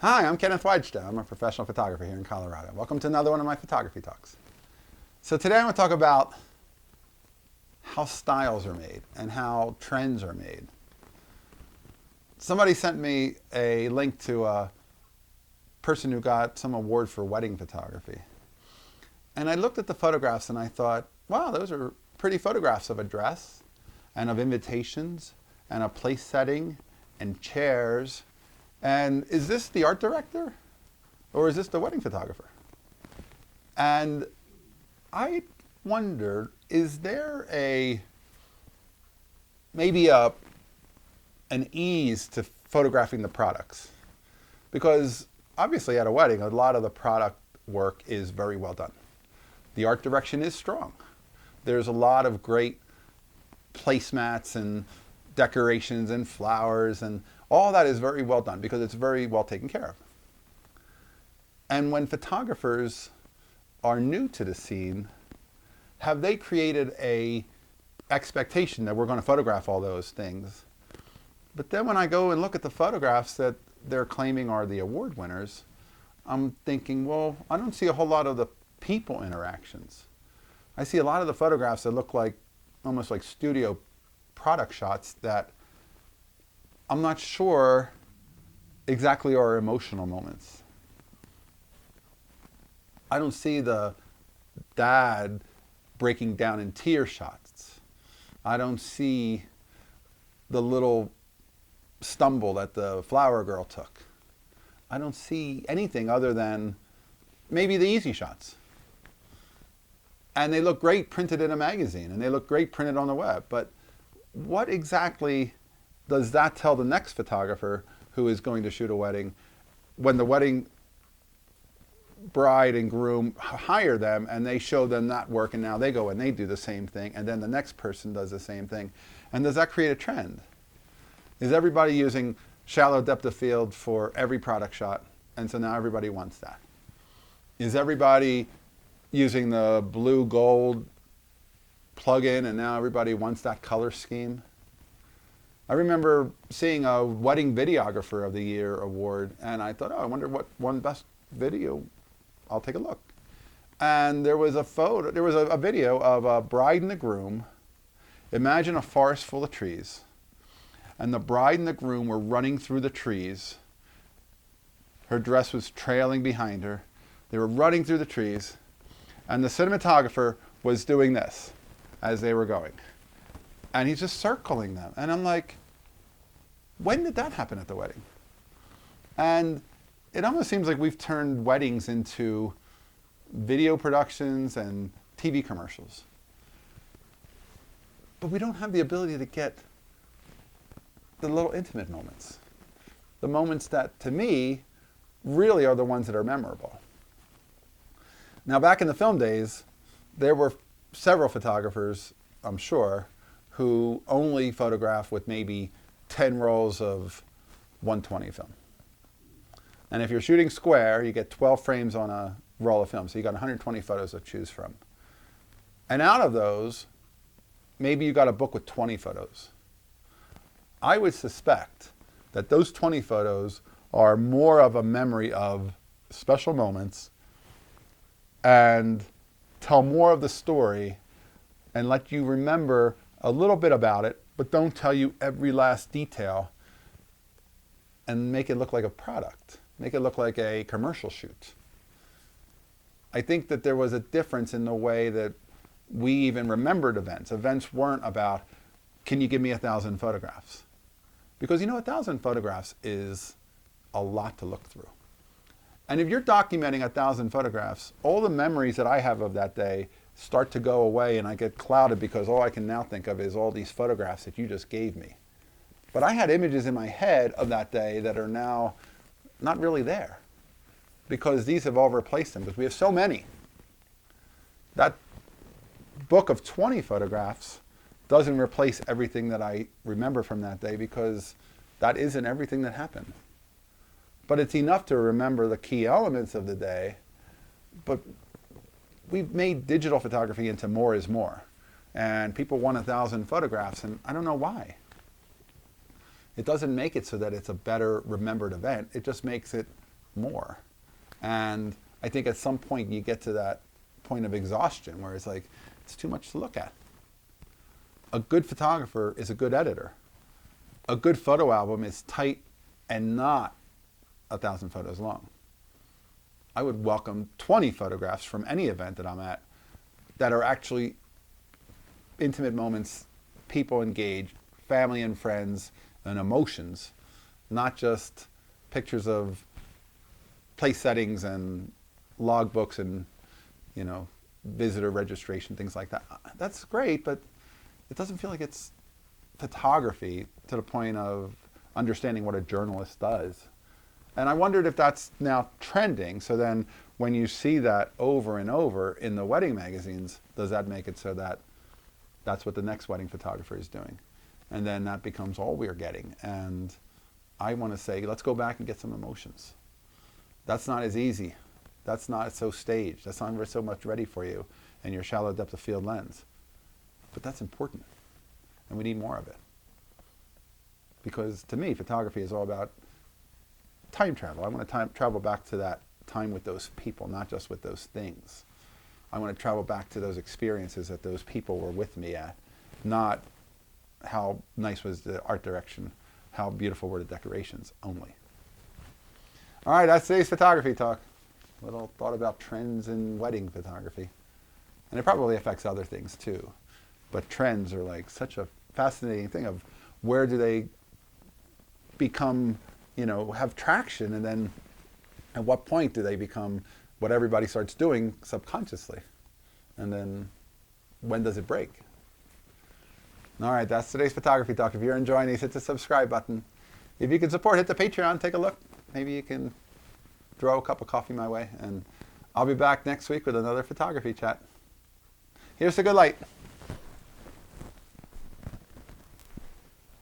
Hi, I'm Kenneth Wajda. I'm a professional photographer here in Colorado. Welcome to another one of my photography talks. So today I'm going to talk about how styles are made and how trends are made. Somebody sent me a link to a person who got some award for wedding photography. And I looked at the photographs and I thought, wow, those are pretty photographs of a dress and of invitations and a place setting and chairs. And is this the art director or is this the wedding photographer? And I wondered, is there maybe an ease to photographing the products? Because obviously at a wedding, a lot of the product work is very well done. The art direction is strong. There's a lot of great placemats and decorations and flowers, and all that is very well done because it's very well taken care of. And when photographers are new to the scene, have they created a expectation that we're going to photograph all those things? But then when I go and look at the photographs that they're claiming are the award winners, I'm thinking, well, I don't see a whole lot of the people interactions. I see a lot of the photographs that look like almost like studio product shots that I'm not sure exactly are emotional moments. I don't see the dad breaking down in tear shots. I don't see the little stumble that the flower girl took. I don't see anything other than maybe the easy shots. And they look great printed in a magazine and they look great printed on the web. But what exactly does that tell the next photographer who is going to shoot a wedding when the wedding bride and groom hire them and they show them that work and now they go and they do the same thing and then the next person does the same thing? And does that create a trend? Is everybody using shallow depth of field for every product shot and so now everybody wants that? Is everybody using the blue gold plug-in and now everybody wants that color scheme? I remember seeing a wedding videographer of the year award and I thought, oh, I wonder what won best video. I'll take a look. And there was a video of a bride and the groom. Imagine a forest full of trees. And the bride and the groom were running through the trees. Her dress was trailing behind her. They were running through the trees. And the cinematographer was doing this as they were going. And he's just circling them. And I'm like, when did that happen at the wedding? And it almost seems like we've turned weddings into video productions and TV commercials. But we don't have the ability to get the little intimate moments. The moments that, to me, really are the ones that are memorable. Now, back in the film days, there were several photographers, I'm sure, who only photograph with maybe 10 rolls of 120 film. And if you're shooting square, you get 12 frames on a roll of film. So you got 120 photos to choose from. And out of those, maybe you got a book with 20 photos. I would suspect that those 20 photos are more of a memory of special moments and tell more of the story and let you remember a little bit about it, but don't tell you every last detail and make it look like a product, make it look like a commercial shoot. I think that there was a difference in the way that we even remembered events. Events weren't about, can you give me 1,000 photographs? Because 1,000 photographs is a lot to look through. And if you're documenting 1,000 photographs, all the memories that I have of that day start to go away and I get clouded because all I can now think of is all these photographs that you just gave me. But I had images in my head of that day that are now not really there because these have all replaced them because we have so many. That book of 20 photographs doesn't replace everything that I remember from that day because that isn't everything that happened. But it's enough to remember the key elements of the day. But we've made digital photography into more is more. And people want 1,000 photographs, and I don't know why. It doesn't make it so that it's a better remembered event. It just makes it more. And I think at some point you get to that point of exhaustion where it's like, it's too much to look at. A good photographer is a good editor. A good photo album is tight and not 1,000 photos long. I would welcome 20 photographs from any event that I'm at that are actually intimate moments, people engaged, family and friends, and emotions, not just pictures of place settings and logbooks and, you know, visitor registration, things like that. That's great, but it doesn't feel like it's photography to the point of understanding what a journalist does. And I wondered if that's now trending. So then when you see that over and over in the wedding magazines, does that make it so that that's what the next wedding photographer is doing? And then that becomes all we're getting. And I want to say, let's go back and get some emotions. That's not as easy. That's not so staged. That's not so much ready for you and your shallow depth of field lens. But that's important. And we need more of it. Because to me, photography is all about time travel. I want to travel back to that time with those people, not just with those things. I want to travel back to those experiences that those people were with me at, not how nice was the art direction, how beautiful were the decorations only. All right, that's today's photography talk. A little thought about trends in wedding photography. And it probably affects other things too. But trends are like such a fascinating thing of where do they become, you know, have traction, and then at what point do they become what everybody starts doing subconsciously? And then when does it break? All right, that's today's photography talk. If you're enjoying these, hit the subscribe button. If you can support, hit the Patreon, take a look. Maybe you can throw a cup of coffee my way, and I'll be back next week with another photography chat. Here's the good light.